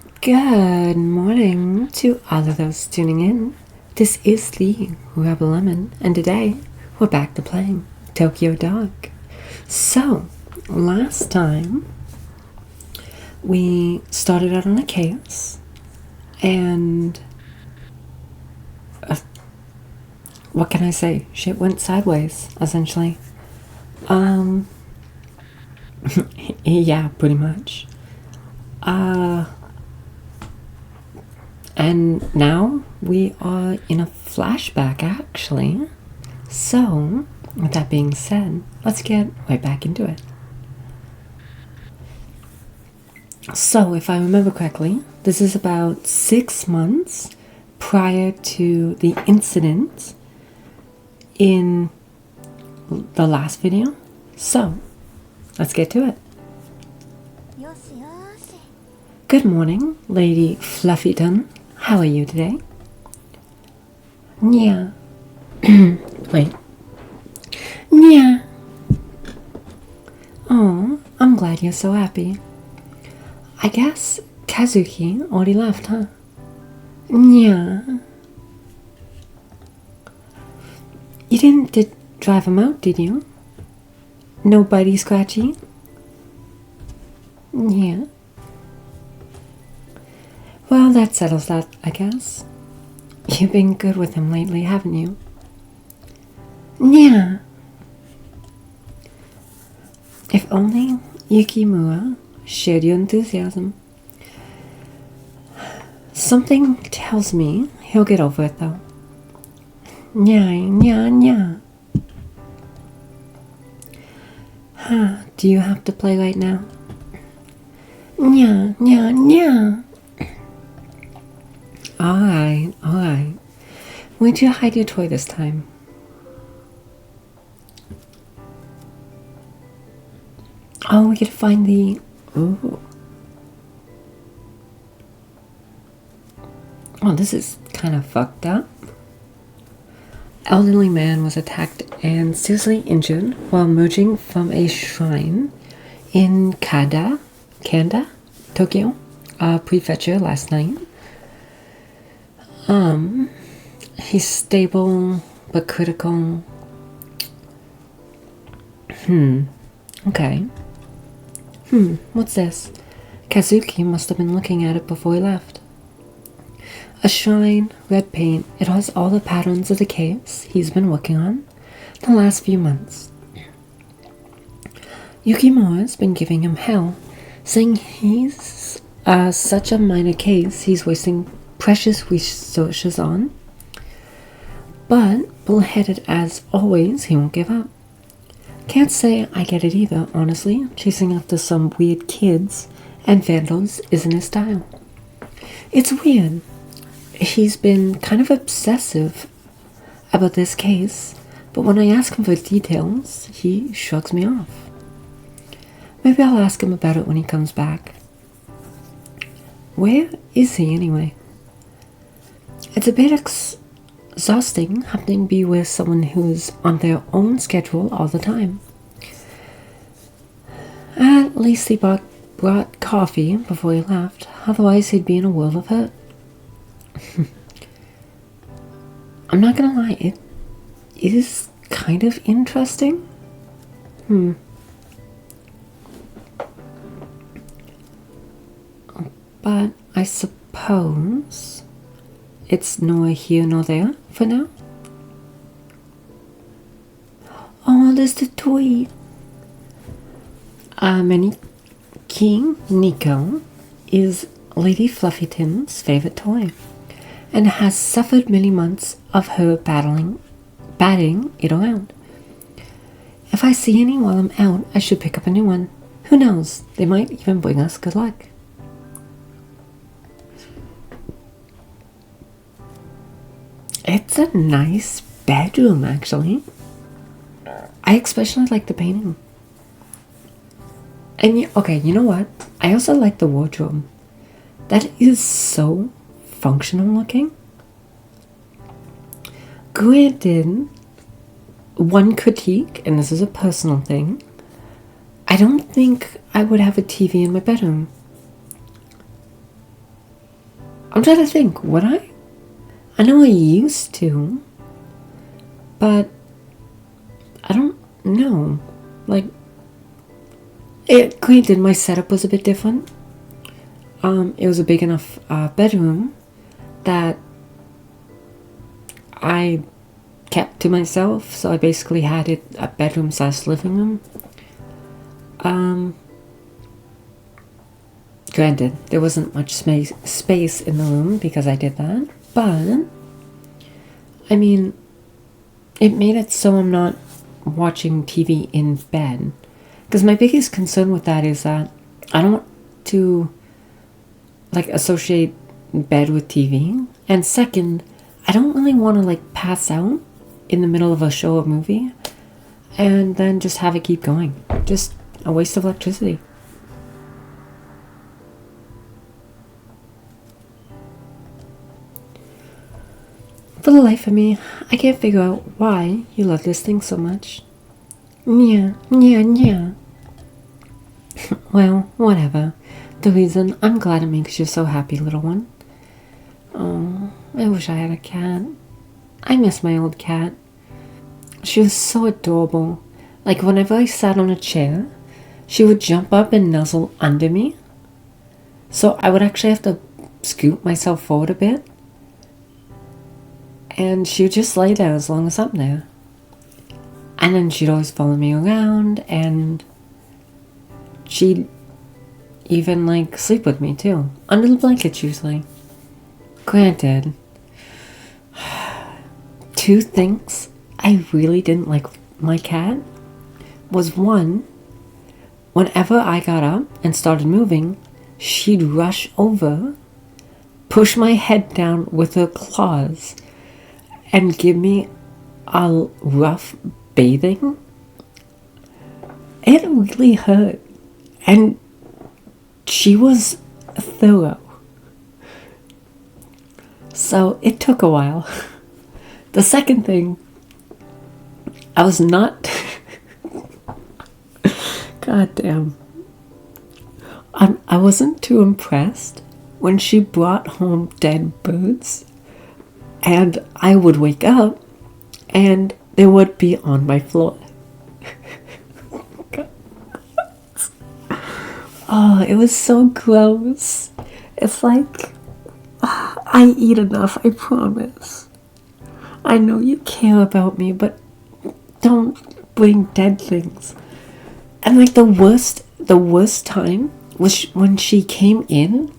Good morning to all of those tuning in. This is the Rebel Lemon, and today we're back to playing Tokyo Dog. So, last time we started out on a case, and what can I say? Shit went sideways, essentially. Yeah, pretty much. And now we are in a flashback, actually. So, with that being said, let's get right back into it. So, if I remember correctly, this is about 6 months prior to the incident in the last video. So, let's get to it. Good morning, Lady Fluffyton. How are you today? Yeah. Wait. Yeah. Oh, I'm glad you're so happy. I guess Kazuki already left, huh? Yeah. You didn't drive him out, did you? Nobody scratchy? Yeah. Well, that settles that, I guess. You've been good with him lately, haven't you? Yeah. If only Yukimura shared your enthusiasm. Something tells me he'll get over it, though. Yeah. Huh, do you have to play right now? Yeah. Alright. Where'd you hide your toy this time? Oh, we gotta find the... Ooh. Oh, this is kind of fucked up. Elderly man was attacked and seriously injured while emerging from a shrine in Kanda, Tokyo, prefecture last night. He's stable but critical. Okay. What's this? Kazuki must have been looking at it before he left. A shrine, red paint. It has all the patterns of the caves he's been working on the last few months. Yukimura's been giving him hell, saying he's such a minor case he's wasting precious resources on. But, bullheaded as always, he won't give up. Can't say I get it either, honestly. Chasing after some weird kids and vandals isn't his style. It's weird. He's been kind of obsessive about this case, but when I ask him for details, he shrugs me off. Maybe I'll ask him about it when he comes back. Where is he anyway? It's a bit exhausting having to be with someone who's on their own schedule all the time. At least he brought coffee before he left, otherwise he'd be in a world of hurt. I'm not gonna lie, it is kind of interesting. But I suppose it's nor here nor there for now. Oh, there's the toy. King Nico is Lady Fluffyton's favorite toy, and has suffered many months of her batting it around. If I see any while I'm out, I should pick up a new one. Who knows? They might even bring us good luck. It's a nice bedroom, actually. I especially like the painting. And okay, you know what? I also like the wardrobe. That is so functional looking. Granted, one critique, and this is a personal thing, I don't think I would have a TV in my bedroom. I'm trying to think, would I? I know I used to, but I don't know. Like, granted, my setup was a bit different. It was a big enough bedroom that I kept to myself, so I basically had it a bedroom slash living room. Granted, there wasn't much space in the room because I did that, but I mean, it made it so I'm not watching TV in bed. Because my biggest concern with that is that I don't want to like associate bed with TV, and second, I don't really want to like pass out in the middle of a show or movie and then just have it keep going. Just a waste of electricity. For the life of me, I can't figure out why you love this thing so much. Yeah. Well, whatever. The reason, I'm glad it makes you so happy, little one. Oh, I wish I had a cat. I miss my old cat. She was so adorable. Like, whenever I sat on a chair, she would jump up and nuzzle under me. So I would actually have to scoot myself forward a bit. And she would just lay there as long as I'm there. And then she'd always follow me around, and she'd even, like, sleep with me, too. Under the blankets, usually. Granted, 2 things I really didn't like my cat was, one, whenever I got up and started moving, she'd rush over, push my head down with her claws, and give me a rough bathing. It really hurt. And she was thorough. So it took a while. The second thing, I was not... God damn. I wasn't too impressed when she brought home dead birds. And I would wake up and they would be on my floor. Oh, it was so gross. It's like, I eat enough, I promise. I know you care about me, but don't bring dead things. And like the worst time was when she came in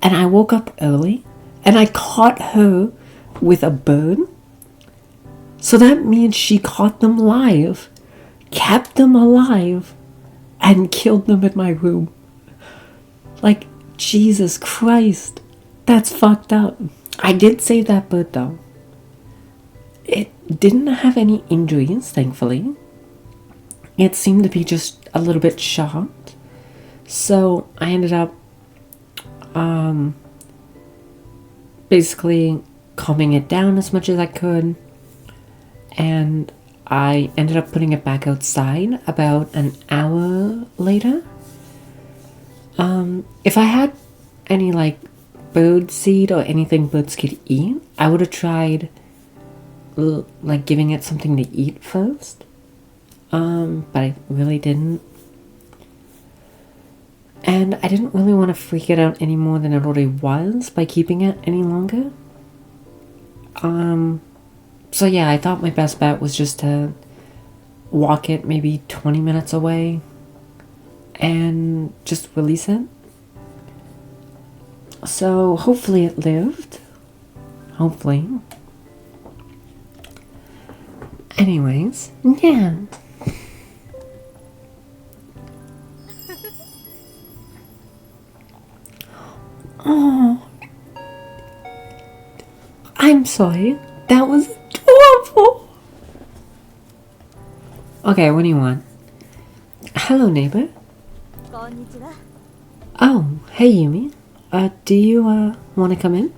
and I woke up early and I caught her with a bird. So that means she caught them live, kept them alive, and killed them in my room. Like, Jesus Christ, that's fucked up. I did save that bird though. It didn't have any injuries, thankfully. It seemed to be just a little bit shocked. So I ended up basically calming it down as much as I could, and I ended up putting it back outside about an hour later. If I had any like bird seed or anything birds could eat, I would have tried like giving it something to eat first, but I really didn't. And I didn't really want to freak it out any more than it already was by keeping it any longer. So yeah, I thought my best bet was just to walk it maybe 20 minutes away and just release it. So hopefully it lived. Hopefully. Anyways, yeah. Oh, I'm sorry. That was adorable. Okay, what do you want? Hello, neighbor. Oh, hey, Yumi. Do you, want to come in?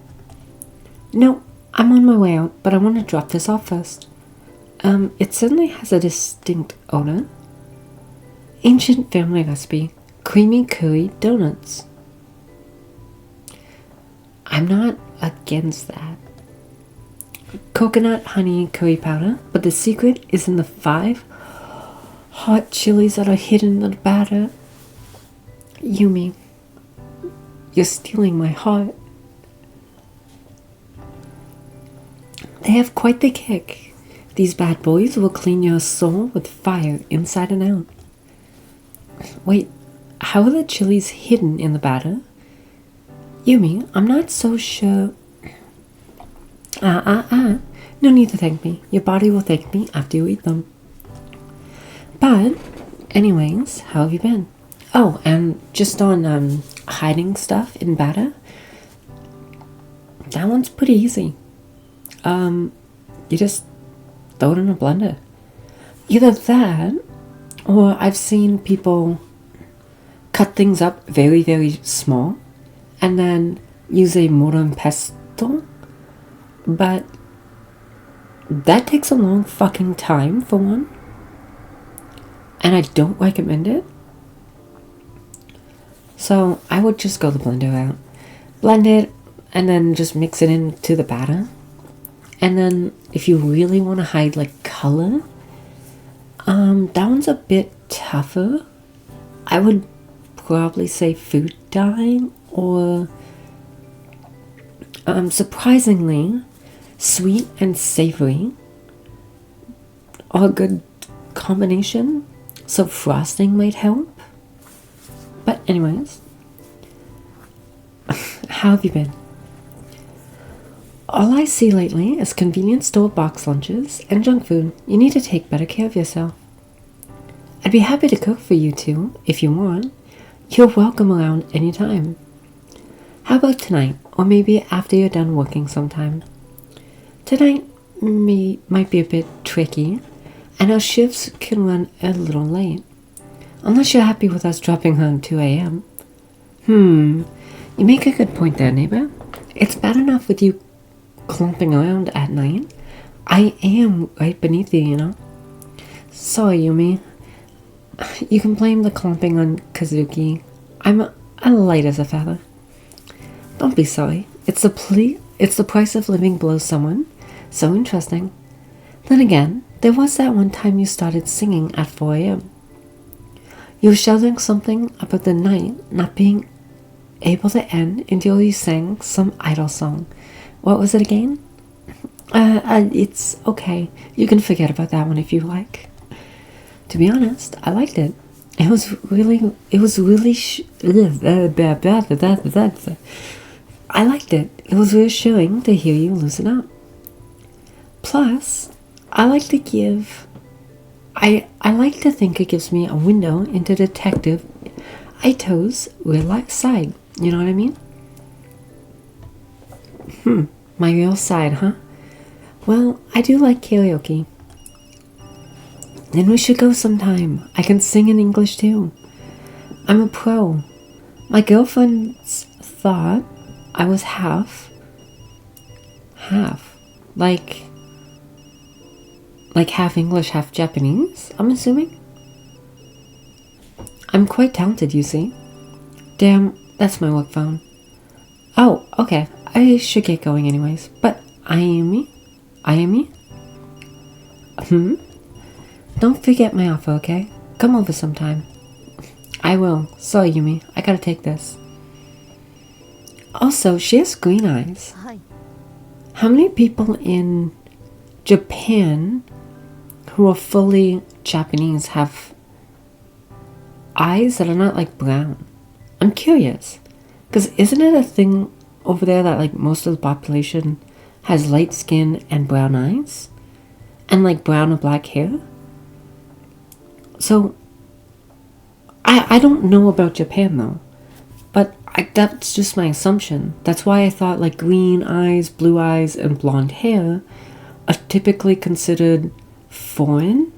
No, I'm on my way out, but I want to drop this off first. It certainly has a distinct odor. Ancient family recipe. Creamy curry donuts. I'm not against that. Coconut honey curry powder, but the secret is in the 5 hot chilies that are hidden in the batter. Yumi, you're stealing my heart. They have quite the kick. These bad boys will clean your soul with fire inside and out. Wait, how are the chilies hidden in the batter? Yumi, I'm not so sure. No need to thank me. Your body will thank me after you eat them. But, anyways, how have you been? Oh, and just on hiding stuff in batter. That one's pretty easy. You just throw it in a blender. Either that, or I've seen people cut things up very, very small and then use a mortar and pestle. But that takes a long fucking time, for one. And I don't recommend it. So I would just go the blender out. Blend it and then just mix it into the batter. And then if you really want to hide like color, that one's a bit tougher. I would probably say food dye or surprisingly sweet and savory are a good combination. So frosting might help. But anyways, how have you been? All I see lately is convenience store box lunches and junk food. You need to take better care of yourself. I'd be happy to cook for you two if you want. You're welcome around anytime. How about tonight, or maybe after you're done working sometime? Tonight might be a bit tricky, and our shifts can run a little late. Unless you're happy with us dropping home 2 a.m. You make a good point there, neighbor. It's bad enough with you clumping around at night. I am right beneath you, you know. Sorry, Yumi. You can blame the clumping on Kazuki. I'm light as a feather. Don't be sorry. It's the price of living below someone. So interesting. Then again, there was that one time you started singing at 4 a.m. You were shouting something about the night not being able to end until you sang some idol song. What was it again? It's okay. You can forget about that one if you like. To be honest, I liked it. It was really I liked it. It was reassuring to hear you loosen up. Plus, I like to think it gives me a window into Detective Ito's real life side. You know what I mean? My real side, huh? Well, I do like karaoke. Then we should go sometime. I can sing in English too. I'm a pro. My girlfriends thought I was half. Like half English, half Japanese, I'm assuming. I'm quite talented, you see. Damn, that's my work phone. Oh, okay. I should get going anyways. But Ayumi? Don't forget my offer, okay? Come over sometime. I will. Sorry, Yumi. I gotta take this. Also, she has green eyes. Hi. How many people in Japan who are fully Japanese have eyes that are not like brown? I'm curious. Because isn't it a thing over there that like most of the population has light skin and brown eyes? And like brown or black hair? So, I don't know about Japan though. But that's just my assumption. That's why I thought like green eyes, blue eyes, and blonde hair are typically considered foreign.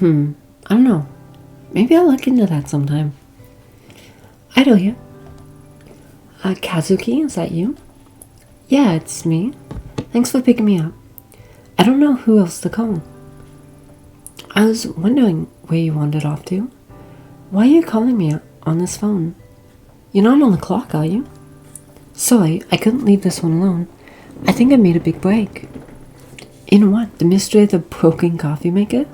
I don't know. Maybe I'll look into that sometime. I know you. Kazuki, is that you? Yeah, it's me. Thanks for picking me up. I don't know who else to call. I was wondering where you wandered off to. Why are you calling me on this phone? You're not on the clock, are you? Sorry, I couldn't leave this one alone. I think I made a big break. In what? The mystery of the broken coffee maker?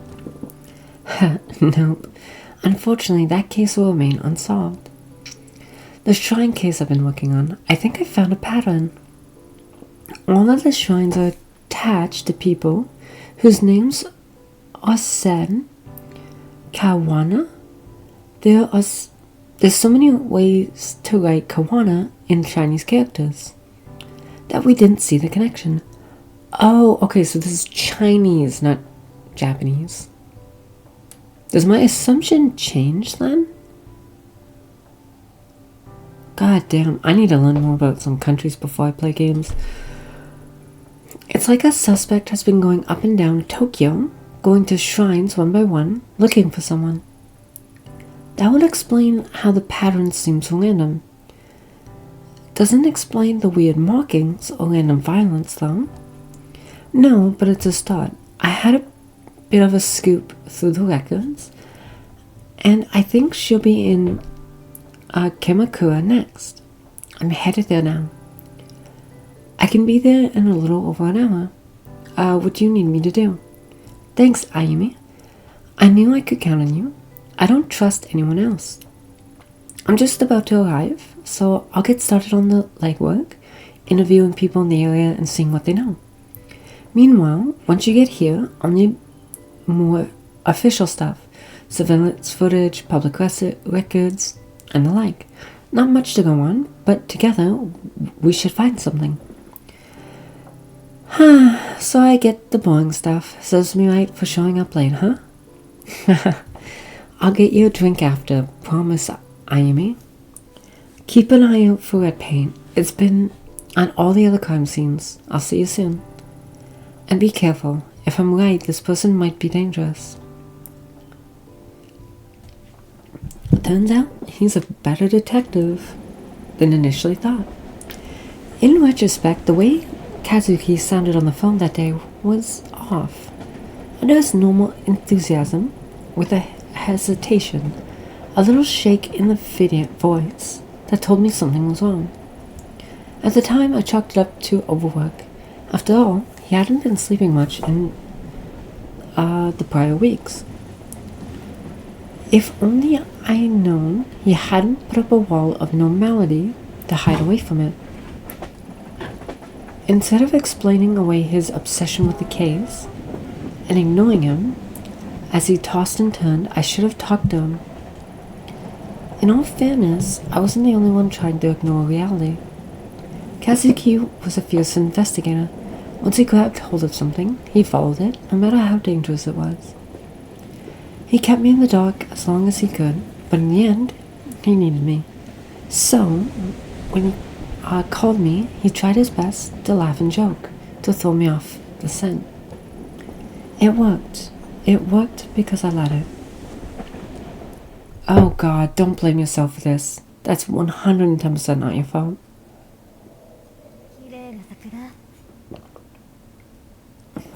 Nope. Unfortunately, that case will remain unsolved. The shrine case I've been working on, I think I found a pattern. All of the shrines are attached to people whose names are said Kawana. There's so many ways to write Kawana in Chinese characters that we didn't see the connection. Oh, okay, so this is Chinese, not Japanese. Does my assumption change then? God damn, I need to learn more about some countries before I play games. It's like a suspect has been going up and down Tokyo, going to shrines one by one, looking for someone. That would explain how the pattern seems random. Doesn't explain the weird markings or random violence, though. No, but it's a start. I had a bit of a scoop through the records, and I think she'll be in Kamakura next. I'm headed there now. I can be there in a little over an hour. What do you need me to do? Thanks, Ayumi. I knew I could count on you. I don't trust anyone else. I'm just about to arrive, so I'll get started on the legwork, interviewing people in the area and seeing what they know. Meanwhile, once you get here, I'll need more official stuff. Surveillance footage, public records, and the like. Not much to go on, but together we should find something. So I get the boring stuff. Serves me right for showing up late, huh? I'll get you a drink after, promise, Ayumi. Keep an eye out for red paint. It's been on all the other crime scenes. I'll see you soon. And be careful. If I'm right, this person might be dangerous. Turns out he's a better detective than initially thought. In retrospect, the way Kazuki sounded on the phone that day was off. Under his normal enthusiasm, with a hesitation, a little shake in the voice that told me something was wrong. At the time, I chalked it up to overwork. After all, he hadn't been sleeping much in the prior weeks. If only I had known he hadn't put up a wall of normality to hide away from it. Instead of explaining away his obsession with the case and ignoring him as he tossed and turned, I should have talked to him. In all fairness, I wasn't the only one trying to ignore reality. Kazuki was a fierce investigator. Once he grabbed hold of something, he followed it, no matter how dangerous it was. He kept me in the dark as long as he could, but in the end, he needed me. So, when he called me, he tried his best to laugh and joke, to throw me off the scent. It worked. It worked because I let it. Oh God, don't blame yourself for this. That's 110% not your fault.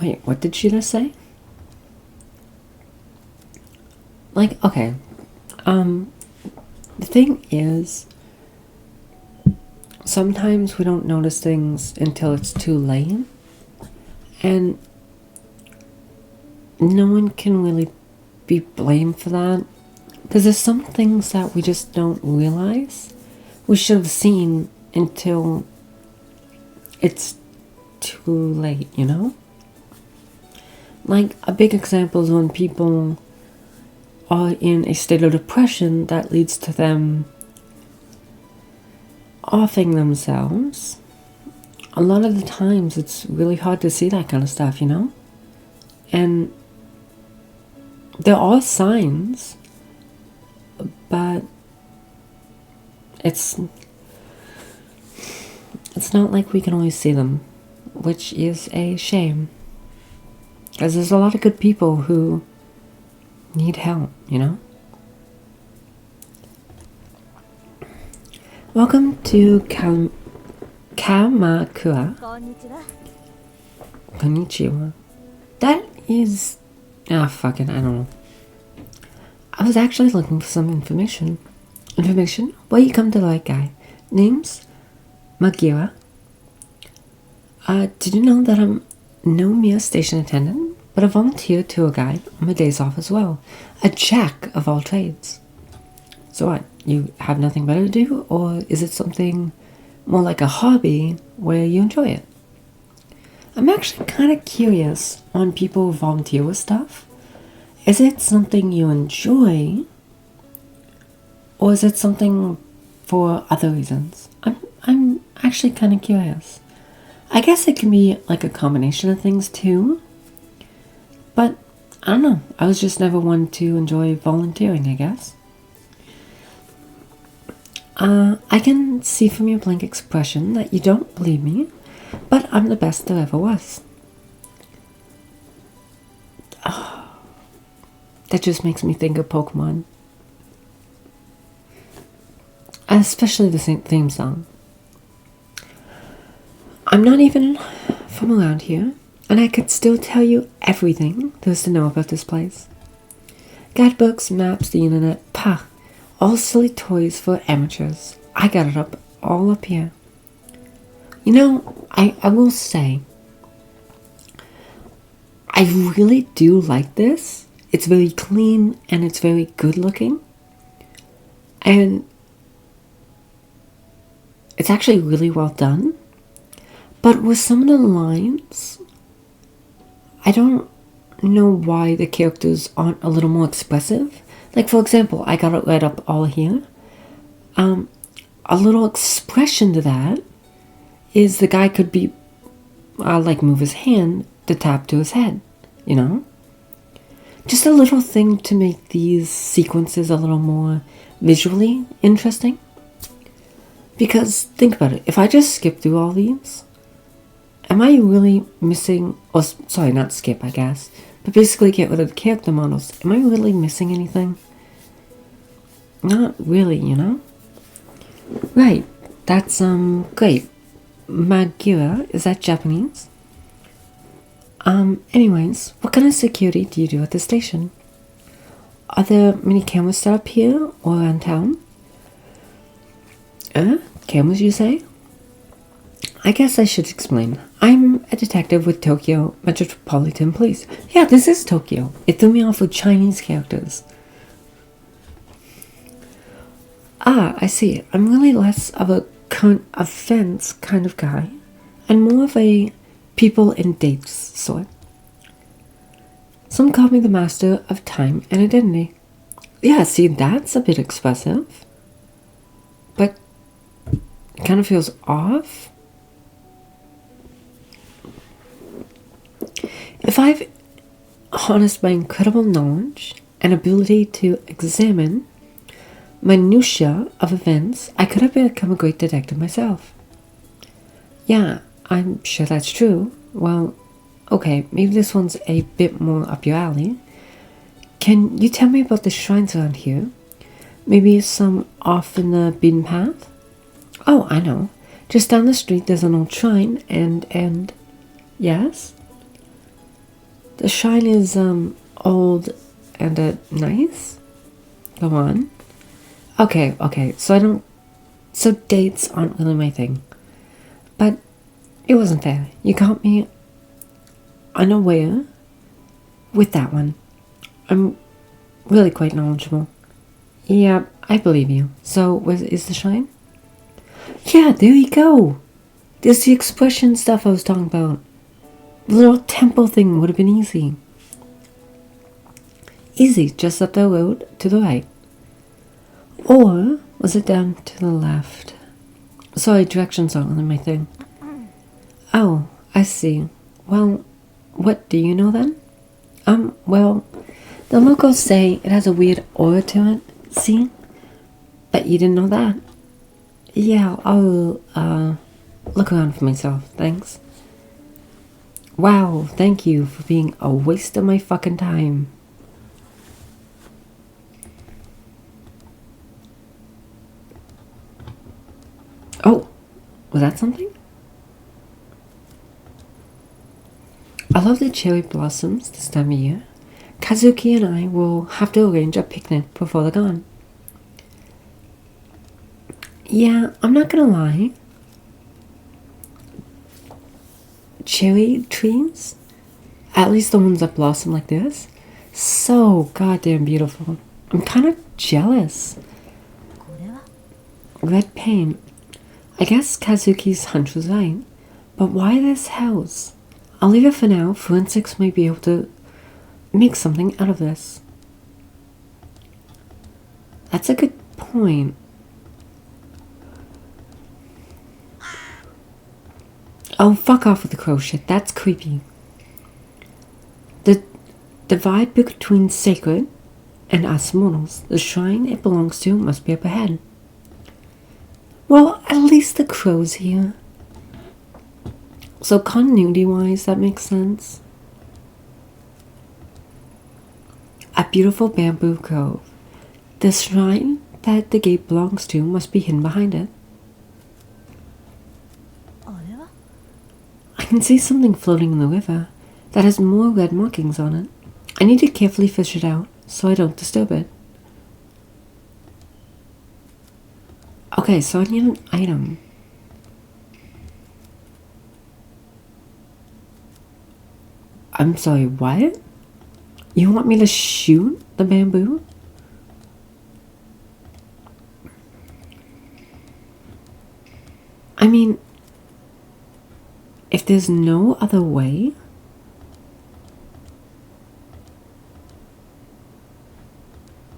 Wait, what did she just say? Like, okay. The thing is, sometimes we don't notice things until it's too late. And no one can really be blamed for that. Because there's some things that we just don't realize we should have seen until it's too late, you know? Like, a big example is when people are in a state of depression that leads to them offing themselves. A lot of the times it's really hard to see that kind of stuff, you know? And there are signs, but it's not like we can always see them, which is a shame. Because there's a lot of good people who need help, you know? Welcome to Kamakura. Konnichiwa. That is... fuck it, I don't know. I was actually looking for some information. Information? Well, you come to the right guy. Name's Magira. Did you know that I'm no mere station attendant, but a volunteer tour guide on my days off as well? A jack of all trades. So what? You have nothing better to do, or is it something more like a hobby where you enjoy it? I'm actually kind of curious on people who volunteer with stuff. Is it something you enjoy, or is it something for other reasons? I'm actually kind of curious. I guess it can be like a combination of things too. But I don't know. I was just never one to enjoy volunteering, I guess. I can see from your blank expression that you don't believe me, but I'm the best there ever was. Oh, that just makes me think of Pokemon. Especially the theme song. I'm not even from around here, and I could still tell you everything there is to know about this place. Guidebooks, maps, the internet, pah, all silly toys for amateurs. I got it all up here. You know, I will say, I really do like this. It's very clean and it's very good looking. And it's actually really well done. But with some of the lines, I don't know why the characters aren't a little more expressive. Like, for example, I got it right up all here. A little expression to that is the guy could be, like, move his hand to tap to his head, you know? Just a little thing to make these sequences a little more visually interesting. Because, think about it, if I just skip through all these, am I really missing, or sorry, not skip, I guess, but basically get rid of the character models, am I really missing anything? Not really, you know? Right, that's, great. Magira, is that Japanese? Anyways, what kind of security do you do at the station? Are there many cameras set up here or around town? Cameras, you say? I guess I should explain. I'm a detective with Tokyo Metropolitan Police. Yeah, this is Tokyo. It threw me off with Chinese characters. Ah, I see. I'm really less of a current offense kind of guy, and more of a people and dates sort. Some call me the master of time and identity. Yeah, see, that's a bit expressive. But it kind of feels off. If I've harnessed my incredible knowledge and ability to examine minutiae of events, I could have become a great detective myself. Yeah, I'm sure that's true. Well, okay, maybe this one's a bit more up your alley. Can you tell me about the shrines around here? Maybe some off in the beaten path? Oh, I know. Just down the street there's an old shrine and yes? The shrine is, old and, nice? Go on. Okay, so dates aren't really my thing. But it wasn't fair. You caught me unaware with that one. I'm really quite knowledgeable. Yeah, I believe you. So, where is the shrine? Yeah, there you go. There's the expression stuff I was talking about. The little temple thing would have been easy. Easy, just up the road to the right. Or was it down to the left? Sorry, directions aren't really my thing. Oh, I see. Well, what do you know then? Well, the locals say it has a weird aura to it. See? Bet you didn't know that. Yeah, I'll, look around for myself, thanks. Wow, thank you for being a waste of my fucking time. Oh, was that something? I love the cherry blossoms this time of year. Kazuki and I will have to arrange a picnic before they're gone. Yeah, I'm not gonna lie. Cherry trees, at least the ones that blossom like this, so goddamn beautiful. I'm kind of jealous. Red paint. I guess Kazuki's hunch was right. But why this house? I'll leave it for now. Forensics might be able to make something out of this. That's a good point. Oh, fuck off with the crow shit. That's creepy. The divide between sacred and us mortals. The shrine it belongs to must be up ahead. Well, at least the crow's here. So continuity-wise, that makes sense. A beautiful bamboo grove. The shrine that the gate belongs to must be hidden behind it. I can see something floating in the river that has more red markings on it. I need to carefully fish it out so I don't disturb it. Okay, so I need an item. I'm sorry, what? You want me to shoot the bamboo? I mean, if there's no other way,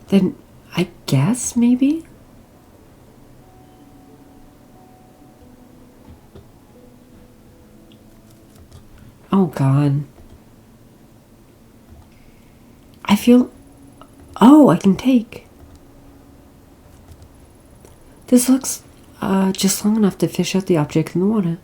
then I guess maybe? Oh god. I feel... Oh, I can take. This looks just long enough to fish out the object in the water.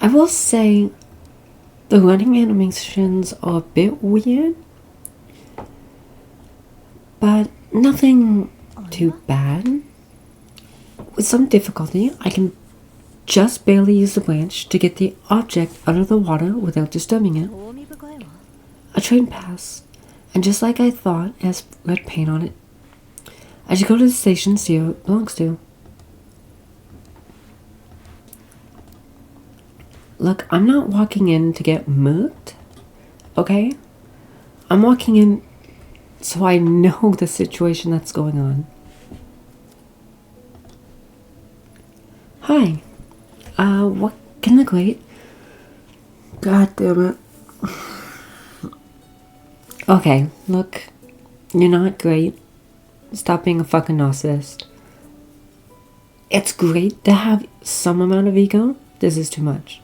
I will say the running animations are a bit weird, but nothing too bad. With some difficulty, I can just barely use the branch to get the object out of the water without disturbing it. A train passed, and just like I thought, it has red paint on it. I should go to the station to see who it belongs to. Look, I'm not walking in to get murked, okay? I'm walking in so I know the situation that's going on. Hi. What can the great... God damn it. Okay, look. You're not great. Stop being a fucking narcissist. It's great to have some amount of ego. This is too much.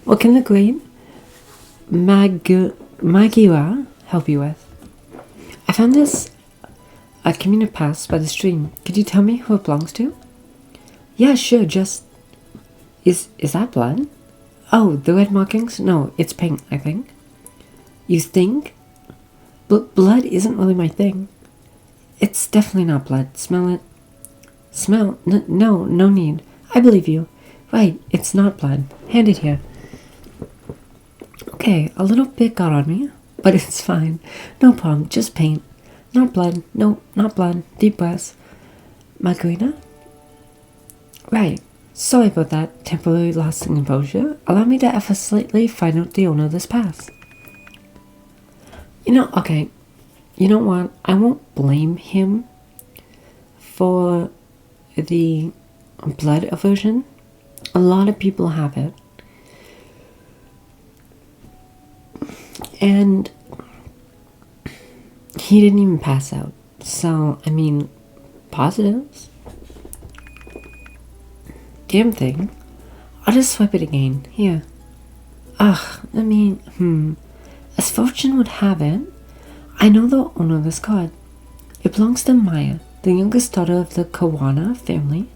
What can the great Magira help you with? I found this a community pass by the stream. Could you tell me who it belongs to? Yeah, sure, just... Is that blood? Oh, the red markings? No, it's paint, I think. You think? But blood isn't really my thing. It's definitely not blood. Smell it. Smell? No need. I believe you. Right, it's not blood. Hand it here. Okay, a little bit got on me, but it's fine. No problem, just paint. Not blood. No, not blood. Deep breaths. Margarita? Right. Sorry about that. Temporary loss in composure. Allow me to effortlessly find out the owner of this pass. Okay. You know what? I won't blame him for the blood aversion. A lot of people have it. And he didn't even pass out. So, I mean, positives. Damn thing. I'll just swipe it again. Here. As fortune would have it, I know the owner of this card. It belongs to Maya, the youngest daughter of the Kawana family.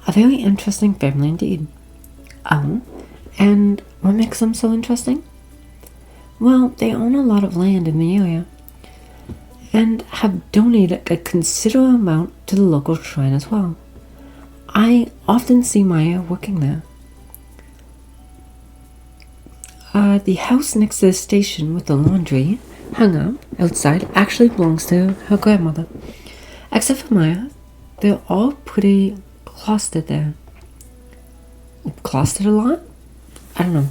A very interesting family indeed. Oh, and what makes them so interesting? Well, they own a lot of land in the area and have donated a considerable amount to the local shrine as well. I often see Maya working there. The house next to the station with the laundry hung up outside actually belongs to her grandmother. Except for Maya, they're all pretty closeted there. Closeted a lot? I don't know.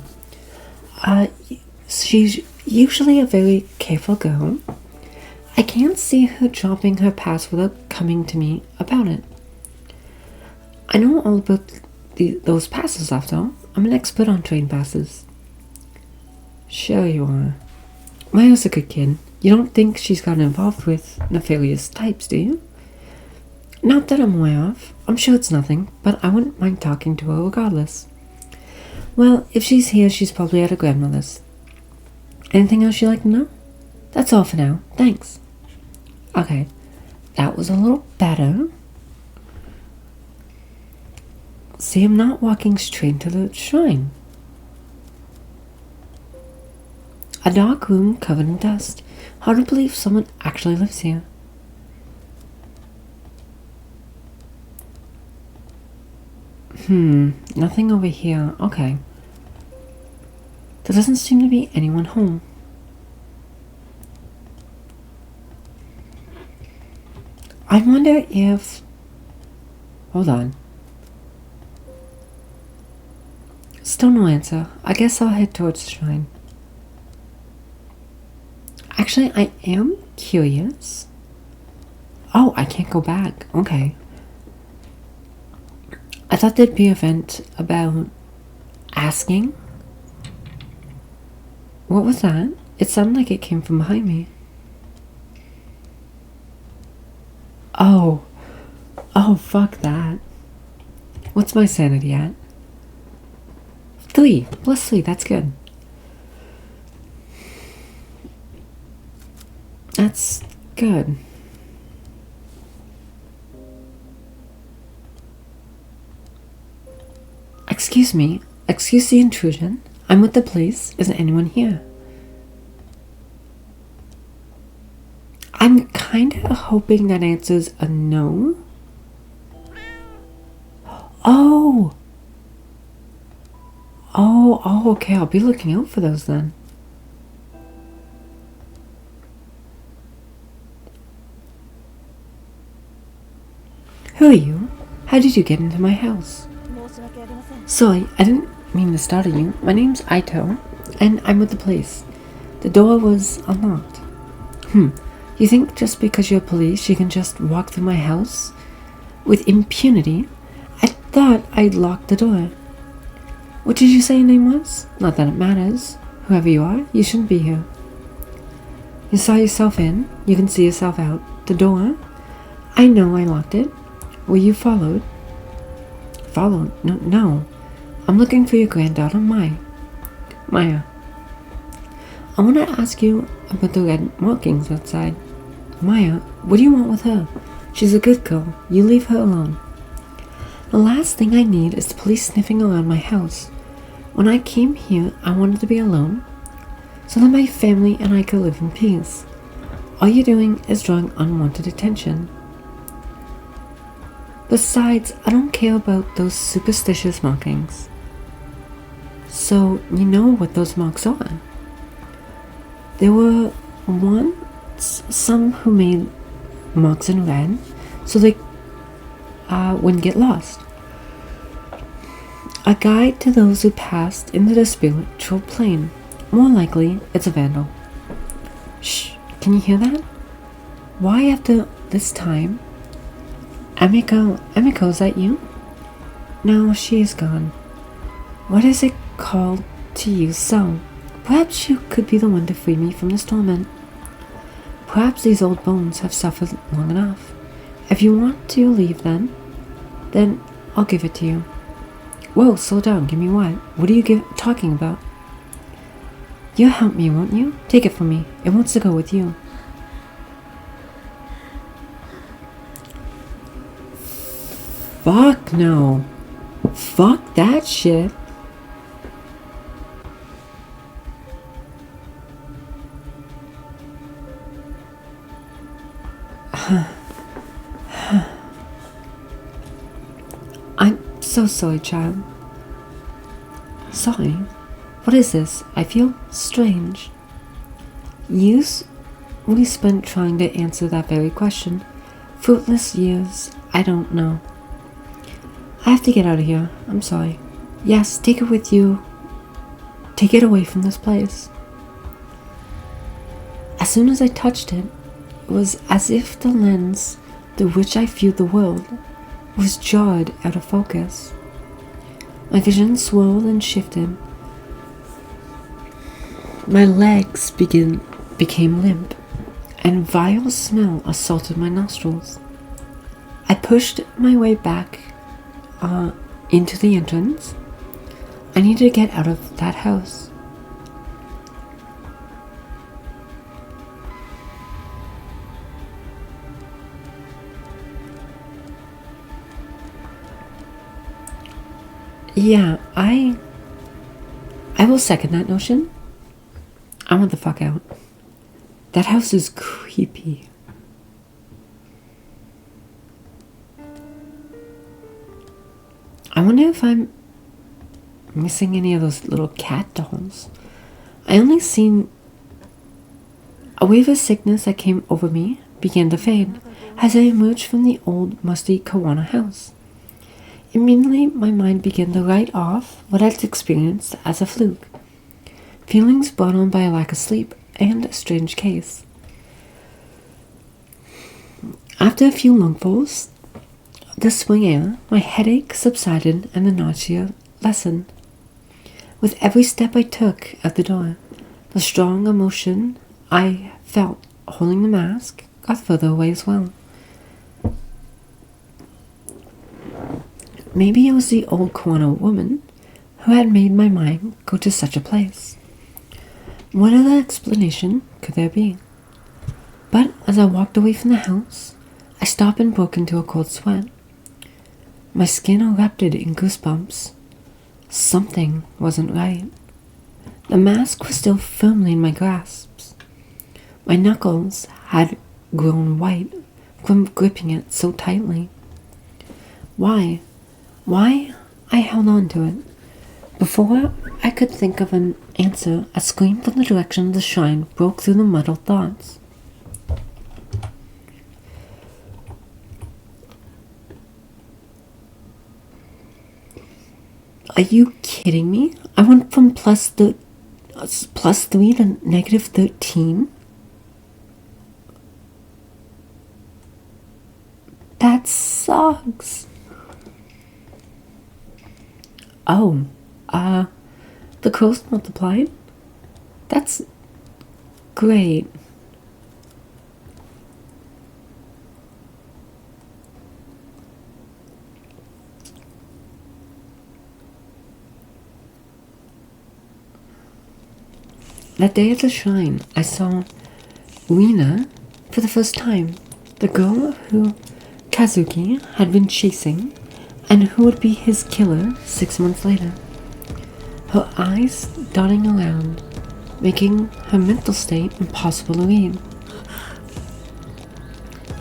She's usually a very careful girl. I can't see her dropping her pass without coming to me about it. I know all about those passes after all. I'm an expert on train passes. Sure you are. Maya's a good kid. You don't think she's gotten involved with nefarious types, do you? Not that I'm aware of. I'm sure it's nothing, but I wouldn't mind talking to her regardless. Well, if she's here, she's probably at her grandmother's. Anything else you'd like to know? That's all for now. Thanks. Okay, that was a little better. See, I'm not walking straight to the shrine. A dark room covered in dust. Hard to believe someone actually lives here. Nothing over here. Okay. There doesn't seem to be anyone home. I wonder if... Hold on. Still no answer. I guess I'll head towards the shrine. Actually, I am curious. Oh, I can't go back. Okay. I thought there'd be an event about asking. What was that? It sounded like it came from behind me. Oh, fuck that. What's my sanity at? 3 plus 3, that's good. That's good. Excuse me. Excuse the intrusion. I'm with the police. Isn't anyone here? I'm kinda hoping that answers a no. Oh, okay, I'll be looking out for those then. Who are you? How did you get into my house? Sorry, I didn't mean to startle you. My name's Ito, and I'm with the police. The door was unlocked. You think just because you're police you can just walk through my house with impunity? I thought I'd locked the door. What did you say your name was? Not that it matters. Whoever you are, you shouldn't be here. You saw yourself in. You can see yourself out. The door? I know I locked it. Were you followed? Followed? No. I'm looking for your granddaughter, Maya. I want to ask you about the red markings outside. Maya, what do you want with her? She's a good girl. You leave her alone. The last thing I need is the police sniffing around my house. When I came here, I wanted to be alone, so that my family and I could live in peace. All you're doing is drawing unwanted attention. Besides, I don't care about those superstitious markings. So, you know what those marks are. There were once some who made marks in red, so they wouldn't get lost. A guide to those who passed into the spiritual plane. More likely, it's a vandal. Shh, can you hear that? Why after this time? Emiko, is that you? No, she is gone. What is it called to you so? Perhaps you could be the one to free me from this torment. Perhaps these old bones have suffered long enough. If you want to leave then I'll give it to you. Whoa, slow down, give me what? What are you talking about? You'll help me, won't you? Take it from me. It wants to go with you. Fuck no. Fuck that shit. I'm so sorry, child. Sorry? What is this? I feel strange. Years we spent trying to answer that very question. Fruitless years, I don't know. I have to get out of here. I'm sorry. Yes, take it with you. Take it away from this place. As soon as I touched it, it was as if the lens through which I viewed the world was jarred out of focus. My vision swirled and shifted. My legs became limp, and vile smell assaulted my nostrils. I pushed my way back into the entrance. I needed to get out of that house. Yeah, I will second that notion. I want the fuck out. That house is creepy. I wonder if I'm missing any of those little cat dolls. I only seen a wave of sickness that came over me began to fade as I emerged from the old musty Kawana house. Immediately, my mind began to write off what I'd experienced as a fluke. Feelings brought on by a lack of sleep and a strange case. After a few lungfuls of the spring air, my headache subsided and the nausea lessened. With every step I took out the door, the strong emotion I felt holding the mask got further away as well. Maybe it was the old Kawana woman who had made my mind go to such a place. What other explanation could there be? But as I walked away from the house, I stopped and broke into a cold sweat. My skin erupted in goosebumps. Something wasn't right. The mask was still firmly in my grasp. My knuckles had grown white from gripping it so tightly. Why I held on to it. Before I could think of an answer, a scream from the direction of the shrine broke through the muddled thoughts. Are you kidding me? I went from +3 to -13? That sucks. Oh, the coast multiplied? That's great. That day at the shrine, I saw Rina for the first time, the girl who Kazuki had been chasing and who would be his killer 6 months later. Her eyes darting around, making her mental state impossible to read.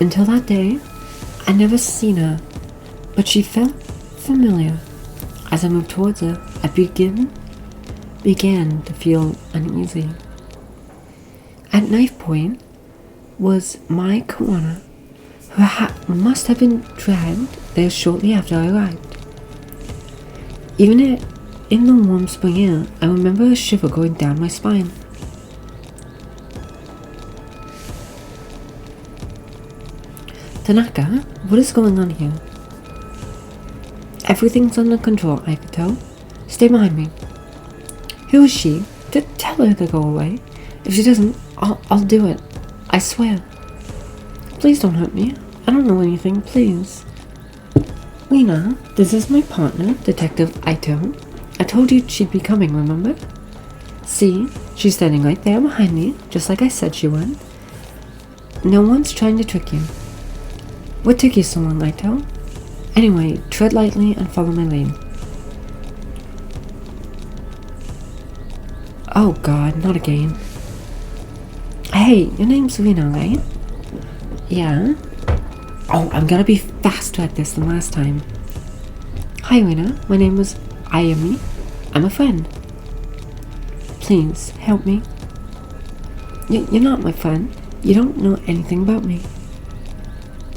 Until that day, I'd never seen her, but she felt familiar. As I moved towards her, I began to feel uneasy. At knife point was my Kawana, who must have been dragged there shortly after I arrived. Even in the warm spring air, I remember a shiver going down my spine. Tanaka, what is going on here? Everything's under control, I could tell. Stay behind me. Who is she? Tell her to go away. If she doesn't, I'll do it. I swear. Please don't hurt me. I don't know anything, please. Lena, this is my partner, Detective Ito. I told you she'd be coming, remember? See, she's standing right there behind me, just like I said she would. No one's trying to trick you. What took you so long, Ito? Anyway, tread lightly and follow my lead. Oh god, not again. Hey, your name's Rina, right? Yeah? Oh, I'm gonna be faster at this than last time. Hi, Rina. My name is Ayami. I'm a friend. please, help me. You're not my friend. You don't know anything about me.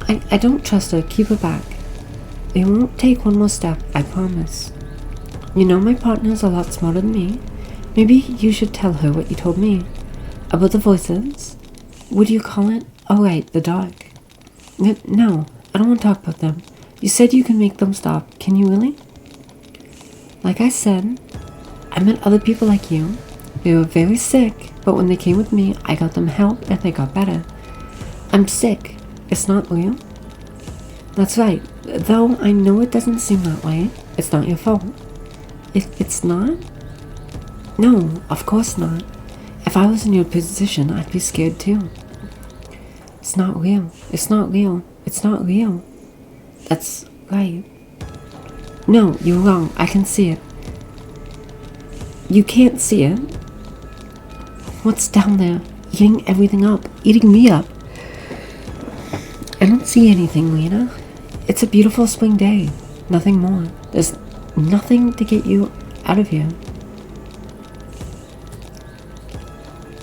I don't trust her. Keep her back. They won't take one more step, I promise. You know my partner's a lot smarter than me. Maybe you should tell her what you told me. About the voices. What do you call it? Oh right, the dog. No, I don't want to talk about them. You said you can make them stop. Can you really? Like I said, I met other people like you. They were very sick, but when they came with me, I got them help and they got better. I'm sick. It's not real. That's right. Though I know it doesn't seem that way. It's not your fault. It's not? No, of course not. If I was in your position, I'd be scared too. It's not real. It's not real. It's not real. That's right. No, you're wrong. I can see it. You can't see it. What's down there? Eating everything up. Eating me up. I don't see anything, Lena. It's a beautiful spring day. Nothing more. There's nothing to get you out of here.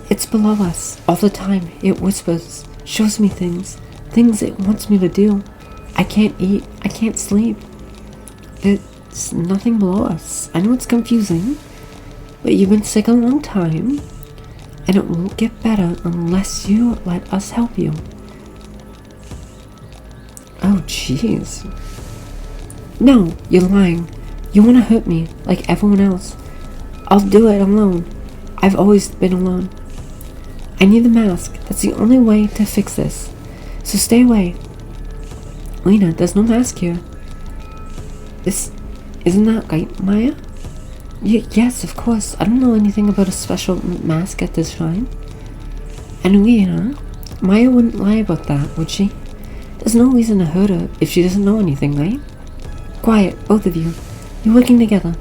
It's below us all the time. It whispers, shows me things it wants me to do. I can't eat. I can't sleep. There's nothing below us. I know it's confusing, but you've been sick a long time, and it won't get better unless you let us help you. Oh, jeez. No, you're lying. You want to hurt me, like everyone else. I'll do it alone. I've always been alone. I need the mask. That's the only way to fix this. So stay away. Lena, there's no mask here. Isn't that right, Maya? Yes, of course. I don't know anything about a special mask at this shrine. And Lena, Maya wouldn't lie about that, would she? There's no reason to hurt her if she doesn't know anything, right? Quiet, both of you. You're working together.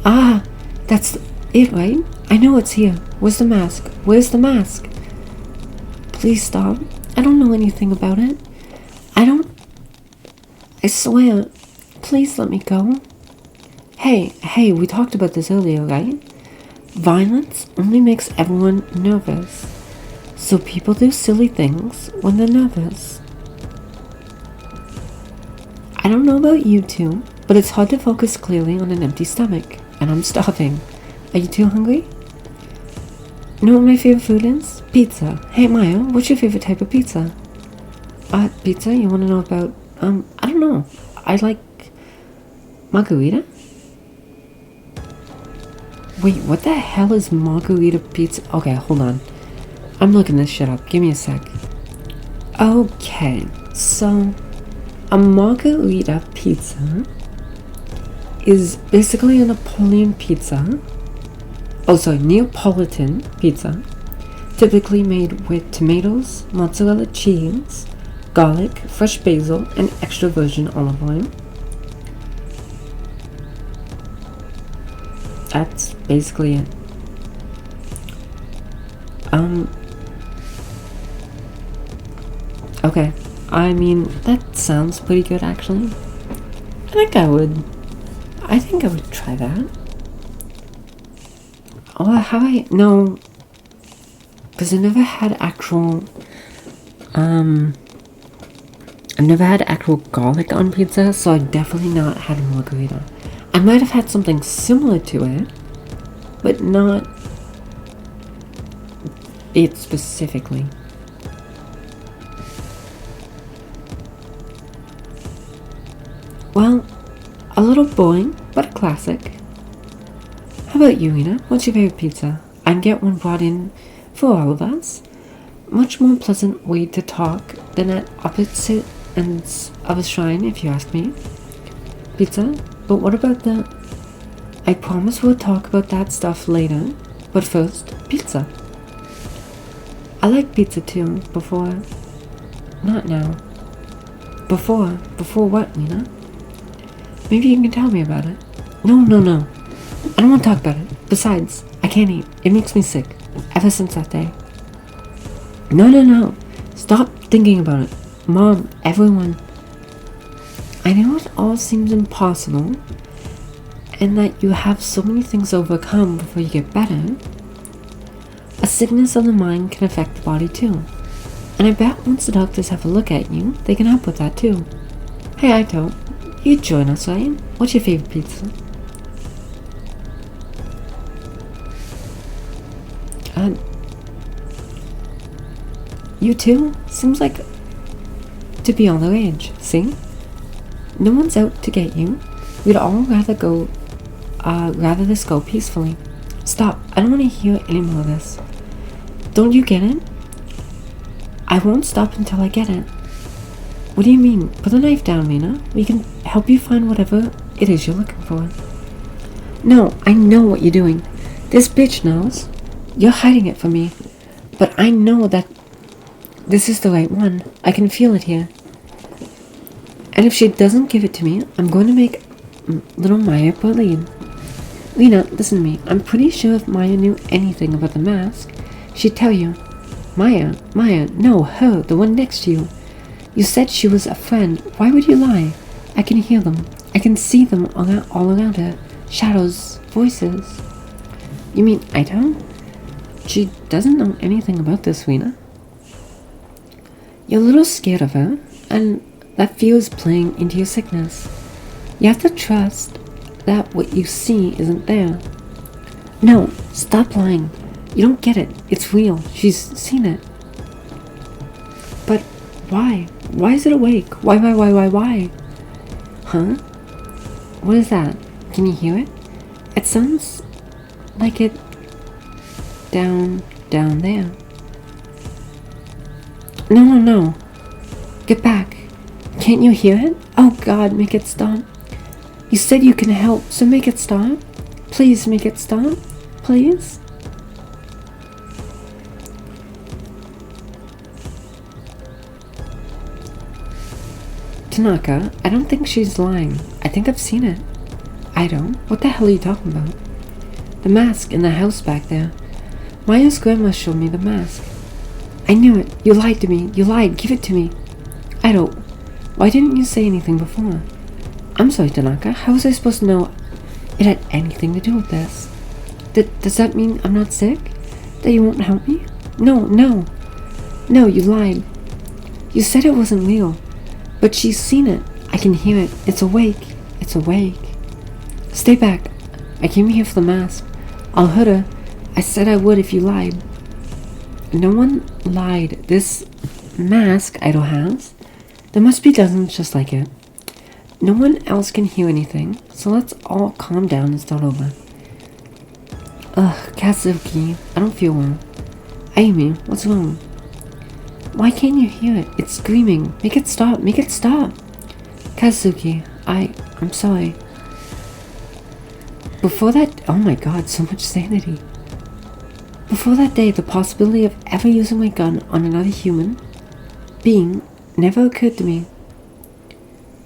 Ah, that's it, right? I know it's here. Where's the mask? Where's the mask? Please stop. I don't know anything about it. I swear. Please let me go. Hey, we talked about this earlier, right? Violence only makes everyone nervous. So people do silly things when they're nervous. I don't know about you two, but it's hard to focus clearly on an empty stomach, and I'm starving. Are you too hungry? Know what my favorite food is? Pizza. Hey Maya, what's your favorite type of pizza? Pizza? You want to know about, I don't know. I like margarita? Wait, what the hell is margarita pizza? Okay, hold on. I'm looking this shit up. Give me a sec. Okay, so a margarita pizza is basically a Neapolitan pizza. Neapolitan pizza. Typically made with tomatoes, mozzarella cheese, garlic, fresh basil, and extra virgin olive oil. That's basically it. Okay. I mean, that sounds pretty good, actually. I think I would try that. Oh, have I? No. Because I never had actual, I've never had actual garlic on pizza, so I've definitely not had a margarita. I might have had something similar to it, but not it specifically. Well, a little boring, but a classic. How about you, Ina? What's your favorite pizza? I'd get one brought in for all of us. Much more pleasant way to talk than at opposite ends of a shrine, if you ask me. Pizza? But what about the... I promise we'll talk about that stuff later. But first, pizza. I like pizza too, before... Not now. Before what, Lena? Maybe you can tell me about it. No. I don't want to talk about it. Besides, I can't eat. It makes me sick. Ever since that day. No. Stop thinking about it. Mom, everyone. I know it all seems impossible, and that you have so many things to overcome before you get better, sickness of the mind can affect the body too. And I bet once the doctors have a look at you, they can help with that too. Hey, Ito, you join us, right? What's your favorite pizza? You too? Seems like to be on the rage. See? No one's out to get you. We'd all rather this go peacefully. Stop. I don't want to hear any more of this. Don't you get it? I won't stop until I get it. What do you mean? Put the knife down, Lena. We can help you find whatever it is you're looking for. No, I know what you're doing. This bitch knows. You're hiding it from me. But I know that this is the right one. I can feel it here. And if she doesn't give it to me, I'm going to make little Maya believe. Lena, listen to me. I'm pretty sure if Maya knew anything about the mask, she'd tell you. Maya, no, her, the one next to you. You said she was a friend. Why would you lie? I can hear them. I can see them all around her. Shadows, voices. You mean Ito? She doesn't know anything about this, Lena. You're a little scared of her, and that fear is playing into your sickness. You have to trust that what you see isn't there. No, stop lying. You don't get it. It's real. She's seen it. But why? Why is it awake? Why? Huh? What is that? Can you hear it? It sounds like it down there. No. Get back. Can't you hear it? Oh God, make it stop. You said you can help, so make it stop. Please make it stop. Please. Tanaka, I don't think she's lying. I think I've seen it. I don't. What the hell are you talking about? The mask in the house back there. Maya's grandma showed me the mask. I knew it. You lied to me. You lied. Give it to me. I don't. Why didn't you say anything before? I'm sorry, Tanaka. How was I supposed to know it had anything to do with this? Does that mean I'm not sick? That you won't help me? No, you lied. You said it wasn't real. But she's seen it. I can hear it. It's awake. Stay back. I came here for the mask. I'll hurt her. I said I would if you lied. No one lied. This mask Idol has, there must be dozens just like it. No one else can hear anything, so let's all calm down and start over. Ugh, Kazuki, I don't feel well. Amy, what's wrong? Why can't you hear it? It's screaming. Make it stop. Kazuki, I'm sorry. Before that, oh my God, so much sanity. Before that day, the possibility of ever using my gun on another human being never occurred to me.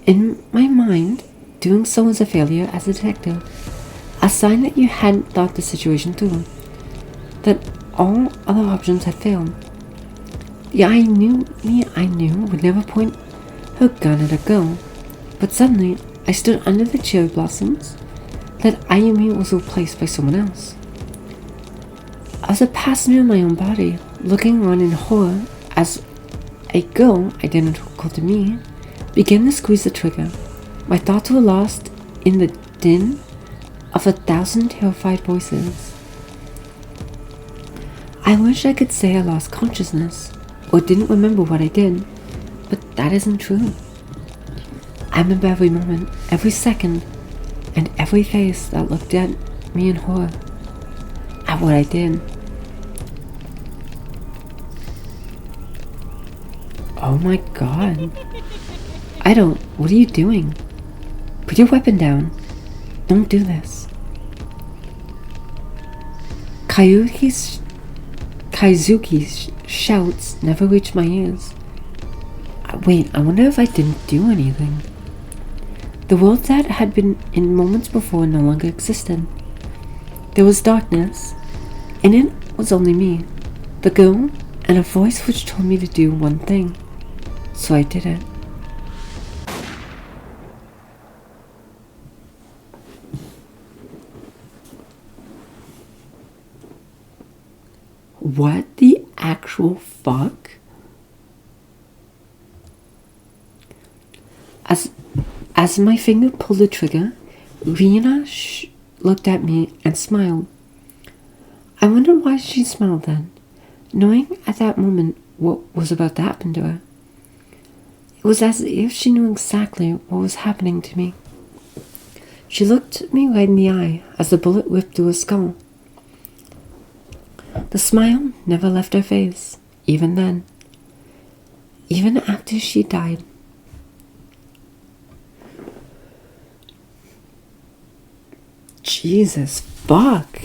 In my mind, doing so was a failure as a detective, a sign that you hadn't thought the situation through, that all other options had failed. The I knew would never point her gun at a girl, but suddenly I stood under the cherry blossoms that Ayumi was replaced by someone else. I was a passenger in my own body, looking on in horror as a girl identical to me began to squeeze the trigger. My thoughts were lost in the din of 1,000 terrified voices. I wish I could say I lost consciousness or didn't remember what I did, but that isn't true. I remember every moment, every second, and every face that looked at me in horror at what I did. Oh my God. What are you doing? Put your weapon down. Don't do this. Kaizuki's shouts never reached my ears. Wait, I wonder if I didn't do anything. The world that had been in moments before no longer existed. There was darkness, and it was only me, the girl, and a voice which told me to do one thing. So I did it. What the actual fuck? As my finger pulled the trigger, Rena looked at me and smiled. I wondered why she smiled then, knowing at that moment what was about to happen to her. It was as if she knew exactly what was happening to me. She looked me right in the eye as the bullet ripped through her skull. The smile never left her face, even then. Even after she died. Jesus fuck.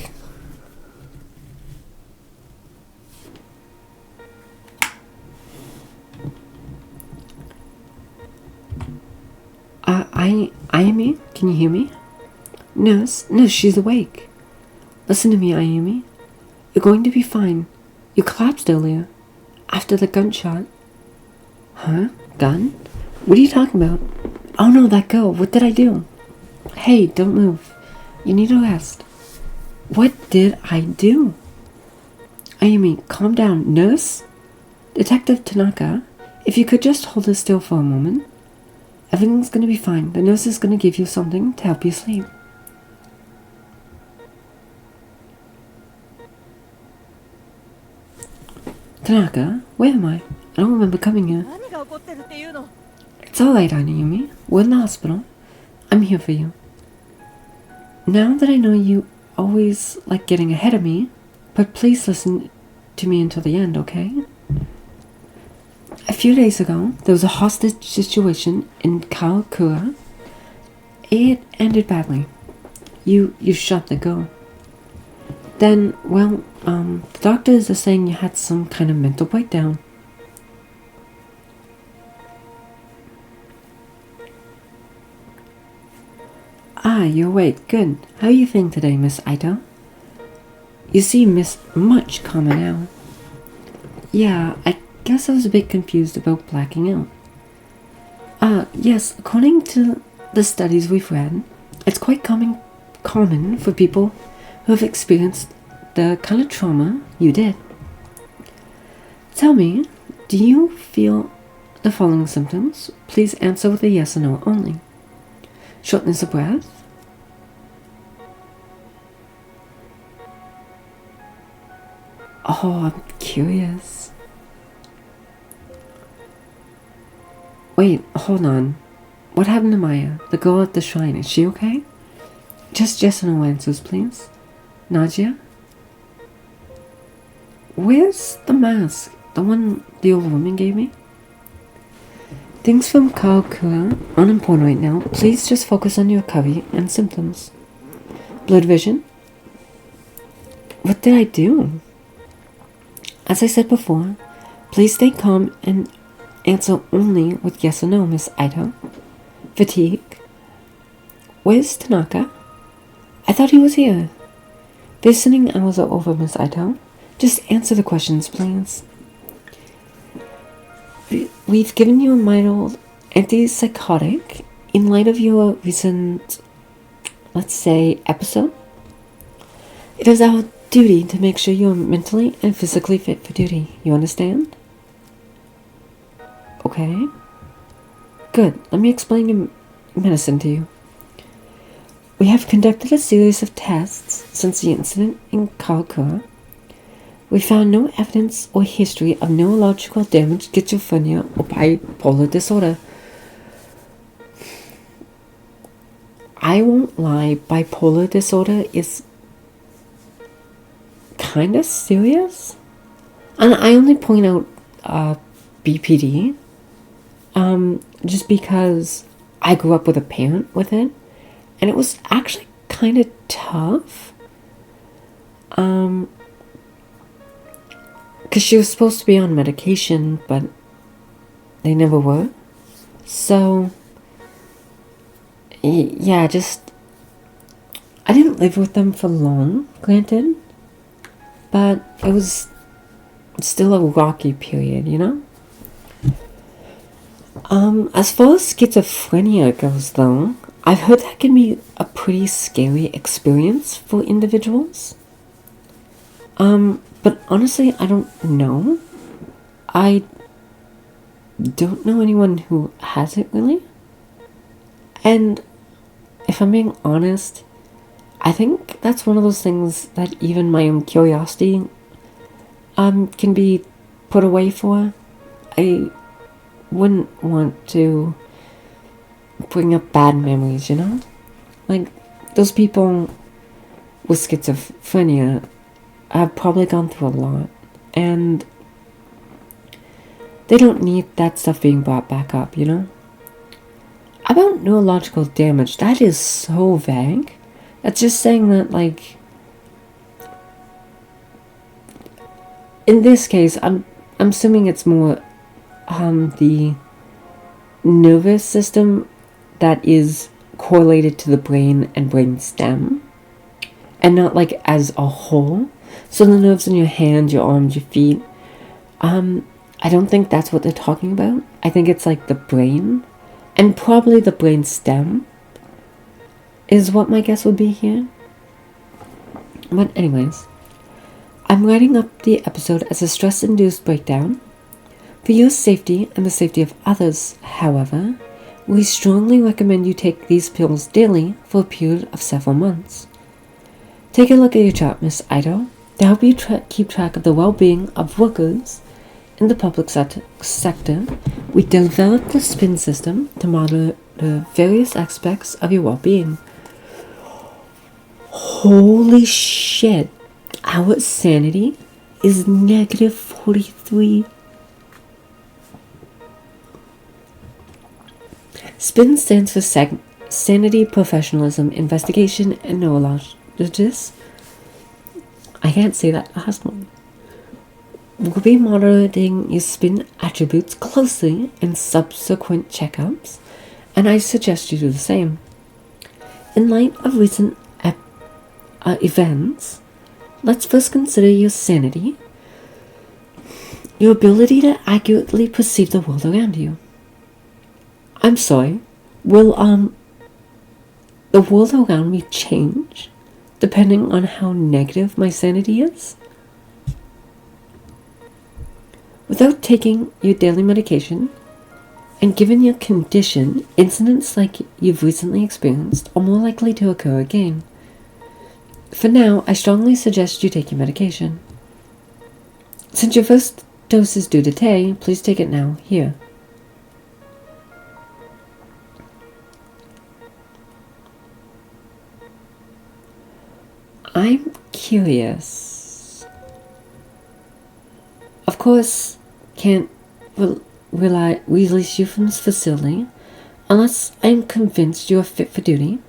Ayumi, can you hear me? Nurse, she's awake. Listen to me, Ayumi. You're going to be fine. You collapsed earlier. After the gunshot. Huh? Gun? What are you talking about? Oh no, that girl. What did I do? Hey, don't move. You need a rest. What did I do? Ayumi, calm down. Nurse? Detective Tanaka, if you could just hold her still for a moment. Everything's gonna be fine. The nurse is gonna give you something to help you sleep. Tanaka, where am I? I don't remember coming here. It's alright, Ayumi. We're in the hospital. I'm here for you. Now that I know you always like getting ahead of me, but please listen to me until the end, okay? A few days ago, there was a hostage situation in Karakura. It ended badly. You shot the girl. Then, well, the doctors are saying you had some kind of mental breakdown. Ah, you're awake. Good. How are you feeling today, Miss Ito? You seem much calmer now. Yeah, I guess I was a bit confused about blacking out. Yes, according to the studies we've read, it's quite common for people who have experienced the kind of trauma you did. Tell me, do you feel the following symptoms? Please answer with a yes or no only. Shortness of breath? Oh, I'm curious. Wait, hold on. What happened to Maya, the girl at the shrine? Is she okay? Just yes or no answers, please. Nadia? Where's the mask? The one the old woman gave me? Things from Karakura aren't important right now. Please just focus on your recovery and symptoms. Blood vision? What did I do? As I said before, please stay calm and answer only with yes or no, Miss Ito. Fatigue? Where's Tanaka? I thought he was here. Visiting hours are over, Miss Ito. Just answer the questions, please. We've given you a mild antipsychotic in light of your recent, let's say, episode. It is our duty to make sure you're mentally and physically fit for duty. You understand? Okay. Good. Let me explain your medicine to you. We have conducted a series of tests since the incident in Karakura. We found no evidence or history of neurological damage, schizophrenia, or bipolar disorder. I won't lie, bipolar disorder is kind of serious. And I only point out BPD just because I grew up with a parent with it, and it was actually kind of tough. Because she was supposed to be on medication, but they never were. So, yeah, I didn't live with them for long, granted. But it was still a rocky period, you know? As far as schizophrenia goes, though, I've heard that can be a pretty scary experience for individuals. But honestly, I don't know. I don't know anyone who has it really. And if I'm being honest, I think that's one of those things that even my own curiosity can be put away for. I wouldn't want to bring up bad memories, you know? Like, those people with schizophrenia have probably gone through a lot, and they don't need that stuff being brought back up, you know? About neurological damage, that is so vague. That's just saying that, like, in this case, I'm assuming it's more the nervous system that is correlated to the brain and brain stem, and not like as a whole. So the nerves in your hands, your arms, your feet. I don't think that's what they're talking about. I think it's like the brain, and probably the brain stem is what my guess would be here. But anyways, I'm writing up the episode as a stress-induced breakdown. For your safety and the safety of others, however, we strongly recommend you take these pills daily for a period of several months. Take a look at your chart, Miss Ito, to help you keep track of the well-being of workers in the public sector. We developed the SPIN system to monitor the various aspects of your well-being. Holy shit! Our sanity is negative 43. SPIN stands for Sanity, Professionalism, Investigation, and Neurologists. I can't say that last one. We'll be monitoring your SPIN attributes closely in subsequent checkups, and I suggest you do the same. In light of recent events, let's first consider your sanity, your ability to accurately perceive the world around you. I'm sorry, will the world around me change depending on how negative my sanity is? Without taking your daily medication, and given your condition, incidents like you've recently experienced are more likely to occur again. For now, I strongly suggest you take your medication. Since your first dose is due today, please take it now, here. I'm curious. Of course, can't release you from this facility unless I'm convinced you are fit for duty,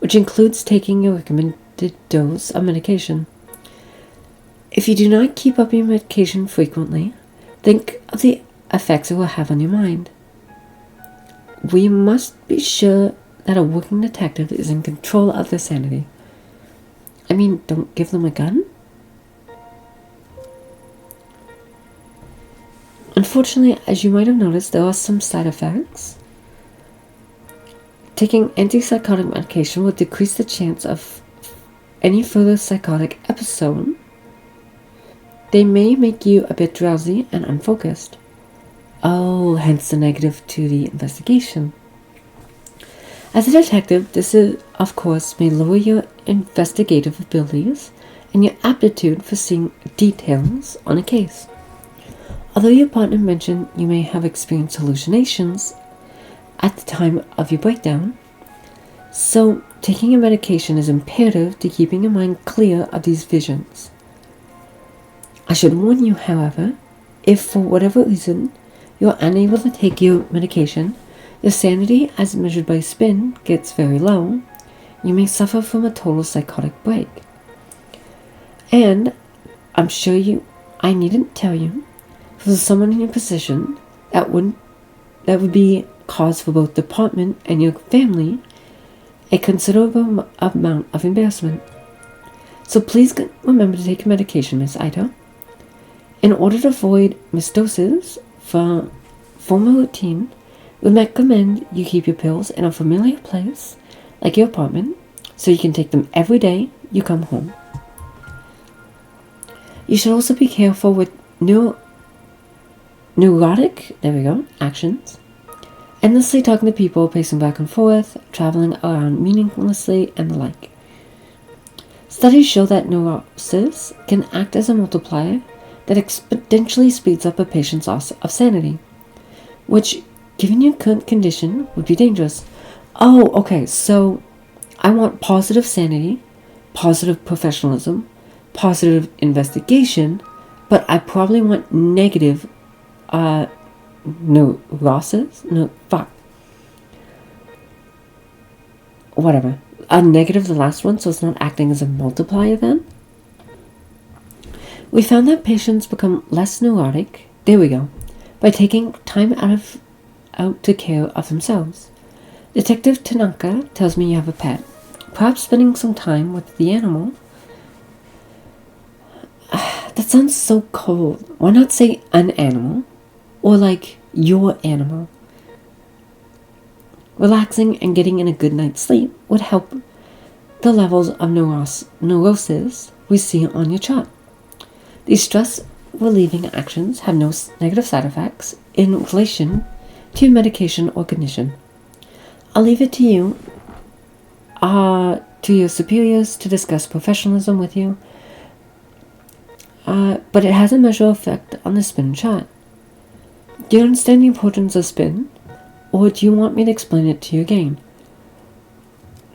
which includes taking your recommended dose of medication. If you do not keep up your medication frequently, think of the effects it will have on your mind. We must be sure that a working detective is in control of their sanity. I mean, don't give them a gun? Unfortunately, as you might have noticed, there are some side effects. Taking antipsychotic medication will decrease the chance of any further psychotic episode. They may make you a bit drowsy and unfocused. Oh, hence the negative to the investigation. As a detective, this of course may lower your investigative abilities and your aptitude for seeing details on a case. Although your partner mentioned you may have experienced hallucinations at the time of your breakdown, so taking your medication is imperative to keeping your mind clear of these visions. I should warn you, however, if for whatever reason you are unable to take your medication, your sanity as measured by SPIN gets very low, you may suffer from a total psychotic break. And I'm sure I needn't tell you, for someone in your position, that would be cause for both the department and your family a considerable amount of embarrassment. So please remember to take your medication, Miss Ito. In order to avoid misdoses for formal routine, we recommend you keep your pills in a familiar place, like your apartment, so you can take them every day you come home. You should also be careful with neurotic, actions. Endlessly talking to people, pacing back and forth, traveling around meaninglessly, and the like. Studies show that neurosis can act as a multiplier that exponentially speeds up a patient's loss of sanity, which, given your current condition, would be dangerous. Oh, okay, so I want positive sanity, positive professionalism, positive investigation, but I probably want negative neurosis? No, fuck. Whatever. A negative, the last one, so it's not acting as a multiplier then? We found that patients become less neurotic, there we go, by taking time out to care of themselves. Detective Tanaka tells me you have a pet. Perhaps spending some time with the animal. That sounds so cold. Why not say an animal? Or like your animal? Relaxing and getting in a good night's sleep would help the levels of neurosis we see on your chart. These stress relieving actions have no negative side effects in relation to your medication or condition. I'll leave it to you, to your superiors to discuss professionalism with you, but it has a measurable effect on the spin chart. Do you understand the importance of spin, or do you want me to explain it to you again?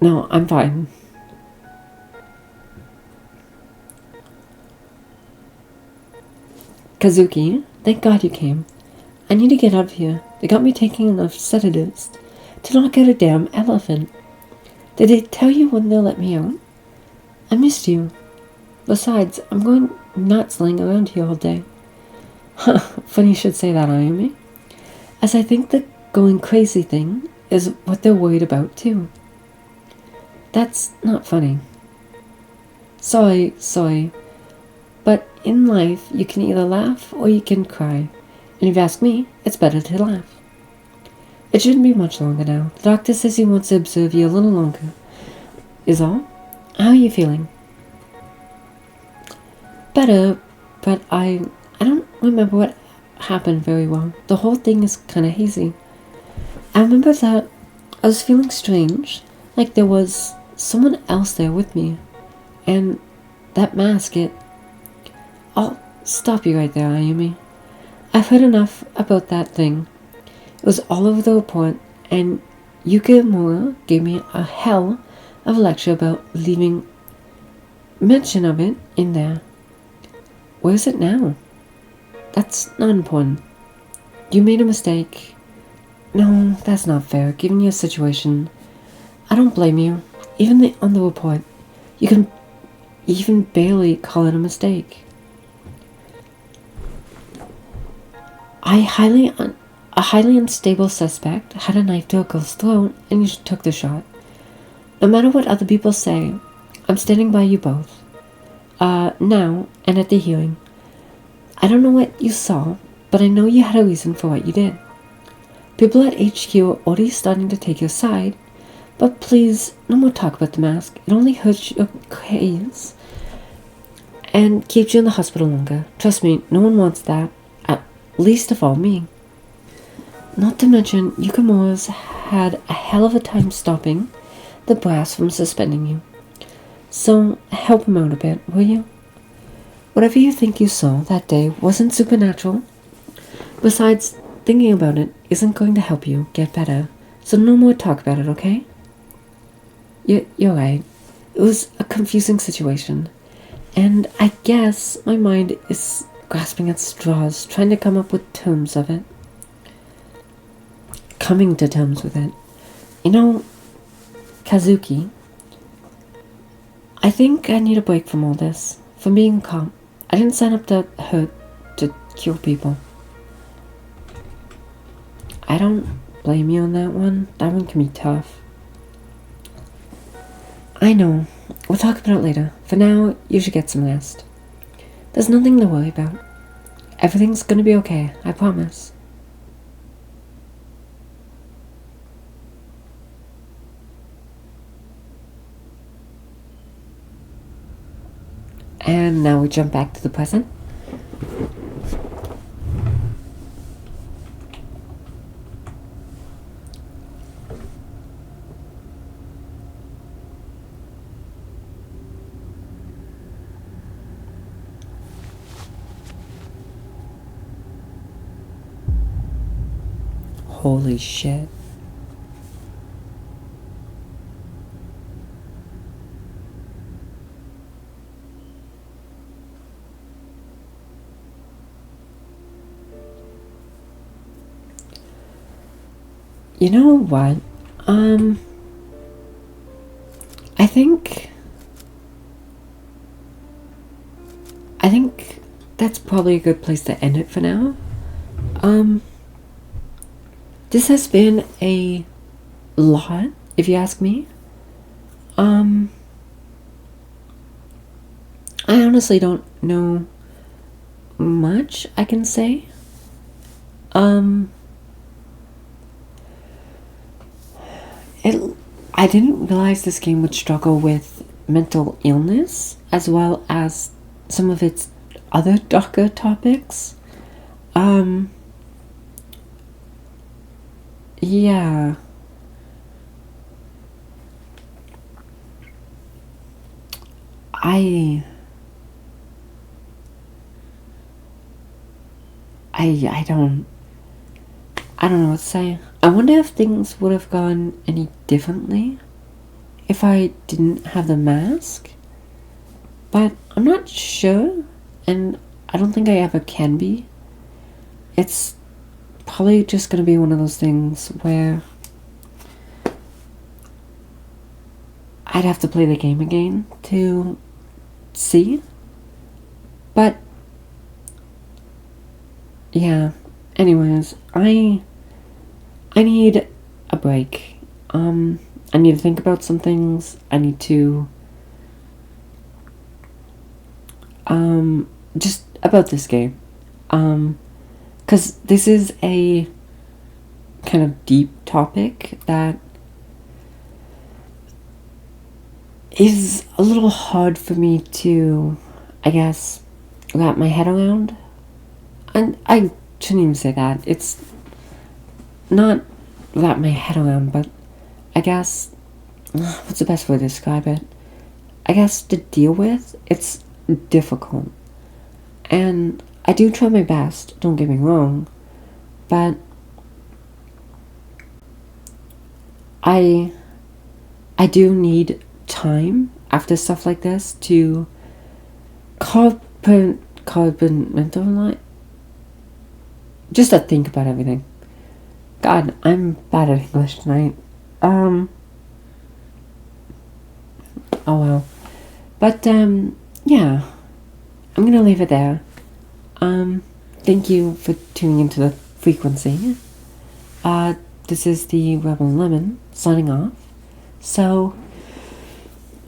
No, I'm fine. Kazuki, thank God you came. I need to get out of here. They got me taking enough sedatives to knock out a damn elephant. Did they tell you when they'll let me out? I missed you. Besides, I'm going nuts laying around here all day. Funny you should say that, Ayumi. As I think the going crazy thing is what they're worried about too. That's not funny. Sorry. But in life, you can either laugh or you can cry. And if you ask me, it's better to laugh. It shouldn't be much longer now. The doctor says he wants to observe you a little longer. Is all? How are you feeling? Better, but I don't remember what happened very well. The whole thing is kind of hazy. I remember that I was feeling strange, like there was someone else there with me. And that mask, I'll stop you right there, Ayumi. I've heard enough about that thing. It was all over the report, and Yukimura gave me a hell of a lecture about leaving mention of it in there. Where is it now? That's not important. You made a mistake. No, that's not fair, given your situation. I don't blame you. Even on the report, you can even barely call it a mistake. A highly unstable suspect had a knife to a girl's throat, and you took the shot. No matter what other people say, I'm standing by you both. Now, and at the hearing. I don't know what you saw, but I know you had a reason for what you did. People at HQ are already starting to take your side, but please, no more talk about the mask. It only hurts your case and keeps you in the hospital longer. Trust me, no one wants that. At least of all me. Not to mention, Yukimura's had a hell of a time stopping the brass from suspending you. So, help him out a bit, will you? Whatever you think you saw that day wasn't supernatural. Besides, thinking about it isn't going to help you get better. So no more talk about it, okay? You're right. It was a confusing situation. And I guess my mind is grasping at straws, trying to come up with terms of it. Coming to terms with it. You know, Kazuki, I think I need a break from all this. From being a cop. I didn't sign up to hurt, to kill people. I don't blame you on that one. That one can be tough. I know. We'll talk about it later. For now, you should get some rest. There's nothing to worry about. Everything's gonna be okay, I promise. And now we jump back to the present. Holy shit. You know what? I think that's probably a good place to end it for now. This has been a lot, if you ask me. I honestly don't know much I can say. I didn't realize this game would struggle with mental illness as well as some of its other darker topics. Yeah. I I don't know what to say. I wonder if things would have gone any differently if I didn't have the mask. But I'm not sure, and I don't think I ever can be. It's probably just gonna be one of those things where I'd have to play the game again to see. But yeah, anyways, I need a break. I need to think about some things. I need to just about this game. Cause this is a kind of deep topic that is a little hard for me to, I guess, wrap my head around. And I shouldn't even say that. It's not wrap my head around, but I guess, what's the best way to describe it? I guess to deal with, it's difficult. And I do try my best, don't get me wrong, but I do need time after stuff like this to compartmentalize, just to think about everything. God, I'm bad at English tonight. Oh well. But, yeah. I'm gonna leave it there. Thank you for tuning into the frequency. This is the Rebel Lemon signing off. So,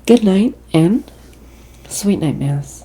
good night and sweet nightmares.